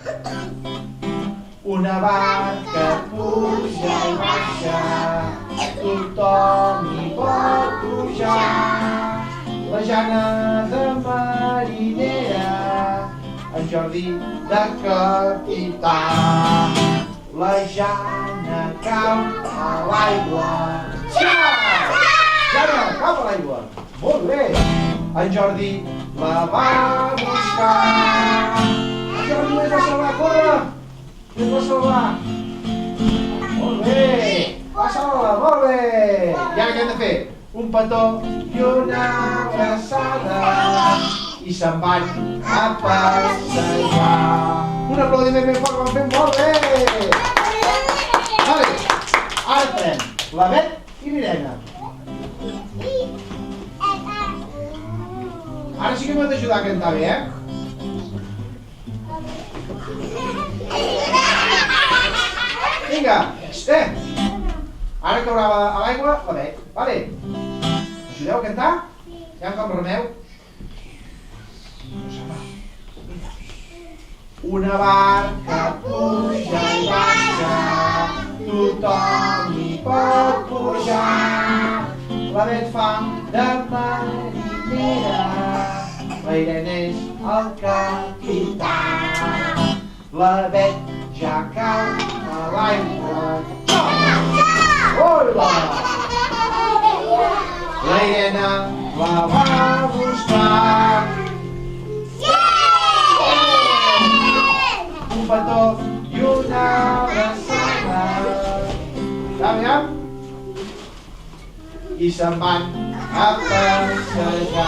Una barca puja i baixa, tothom hi pot pujar. La Jana de marinera, en Jordi de capità. La Jana cau a l'aigua. Jana, cau a l'aigua. Molt bé. En Jordi la va buscar. En Jordi es va salvar, corre! Es va salvar. Molt bé. Va salvar, molt bé. I ara què hem de fer? Un petó i una abraçada i se'n van a passejar. Un aplaudiment ben fort, ho han fet molt bé! Vale, ara farem la Bet i l'Irene. Ara sí que m'has d'ajudar a cantar bé, Vinga, ara caurà a l'aigua la Bet, vale? Ajudeu a cantar? Ja com remeu? Una barca puja i baixa, tothom hi pot pujar. La Bet fa de marinera, la Irene és el capità. La Bet ja cau a l'aigua. Hola! La Irene la va buscar. Un petó i una abraçada. Aviam? I se'n van a passejar.